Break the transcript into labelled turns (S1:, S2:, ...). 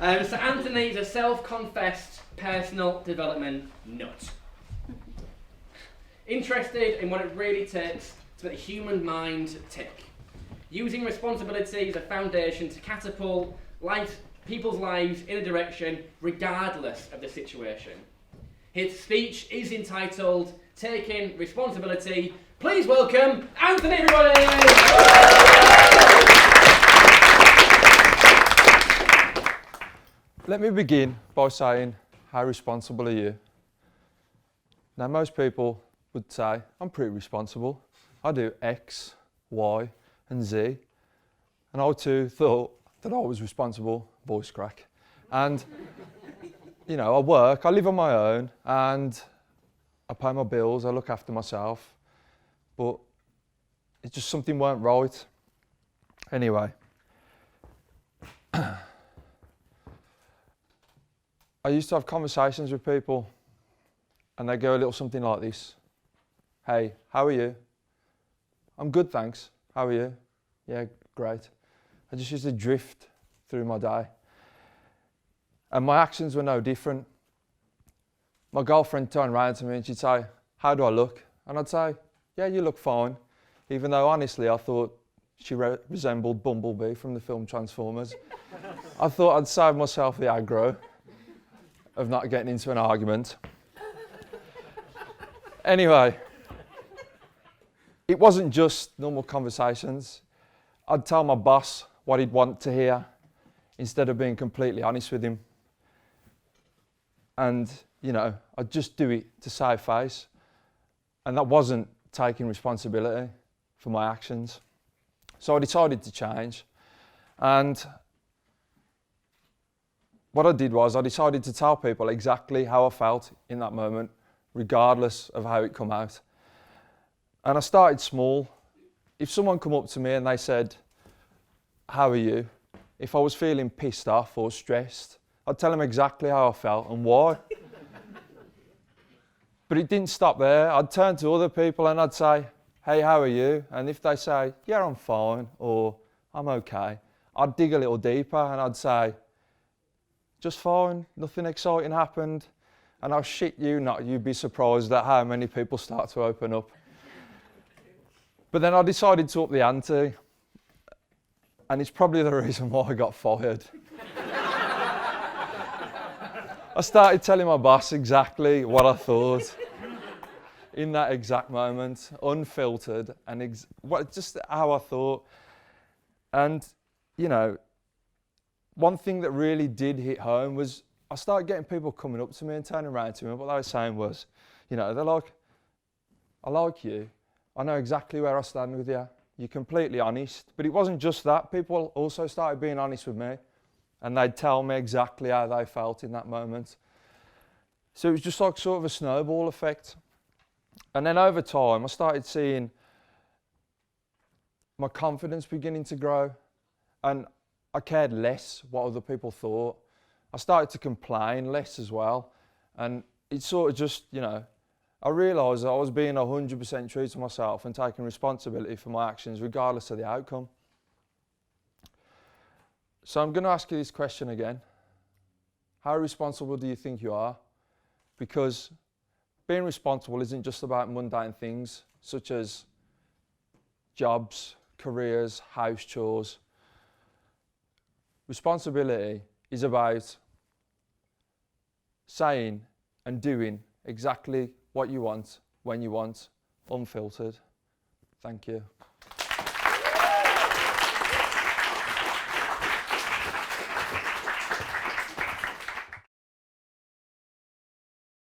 S1: So Anthony's a self-confessed personal development nut. Interested in what it really takes to make the human mind tick. Using responsibility as a foundation to catapult people's lives in a direction regardless of the situation. His speech is entitled Taking Responsibility. Please welcome Anthony, everybody!
S2: Let me begin by saying, how responsible are you? Now, most people would say, I'm pretty responsible. I do X, Y, and Z. And I too thought that I was responsible, voice crack. And, you know, I work, I live on my own, and I pay my bills, I look after myself. But it's just something weren't right. Anyway. I used to have conversations with people and they go a little something like this. Hey, how are you? I'm good, thanks. How are you? Yeah, great. I just used to drift through my day. And my actions were no different. My girlfriend turned around to me and she'd say, how do I look? And I'd say, yeah, you look fine. Even though honestly I thought she resembled Bumblebee from the film Transformers. I thought I'd save myself the aggro of not getting into an argument. Anyway, it wasn't just normal conversations. I'd tell my boss what he'd want to hear instead of being completely honest with him. And, you know, I'd just do it to save face. And that wasn't taking responsibility for my actions. So I decided to change. And what I did was I decided to tell people exactly how I felt in that moment, regardless of how it come out. And I started small. If someone come up to me and they said, how are you? If I was feeling pissed off or stressed, I'd tell them exactly how I felt and why. But it didn't stop there. I'd turn to other people and I'd say, hey, how are you? And if they say, yeah, I'm fine, or I'm okay, I'd dig a little deeper and I'd say, just fine, nothing exciting happened. And I'll shit you not, you'd be surprised at how many people start to open up. But then I decided to up the ante, and it's probably the reason why I got fired. I started telling my boss exactly what I thought in that exact moment, unfiltered, and just how I thought. And, you know, one thing that really did hit home was I started getting people coming up to me and turning around to me. And what they were saying was, you know, they're like, I like you. I know exactly where I stand with you. You're completely honest. But it wasn't just that. People also started being honest with me. And they'd tell me exactly how they felt in that moment. So it was just like sort of a snowball effect. And then over time, I started seeing my confidence beginning to grow. And I cared less what other people thought. I started to complain less as well. And it sort of just, you know, I realised that I was being 100% true to myself and taking responsibility for my actions regardless of the outcome. So I'm going to ask you this question again. How responsible do you think you are? Because being responsible isn't just about mundane things such as jobs, careers, house chores. Responsibility is about saying and doing exactly what you want, when you want, unfiltered. Thank you.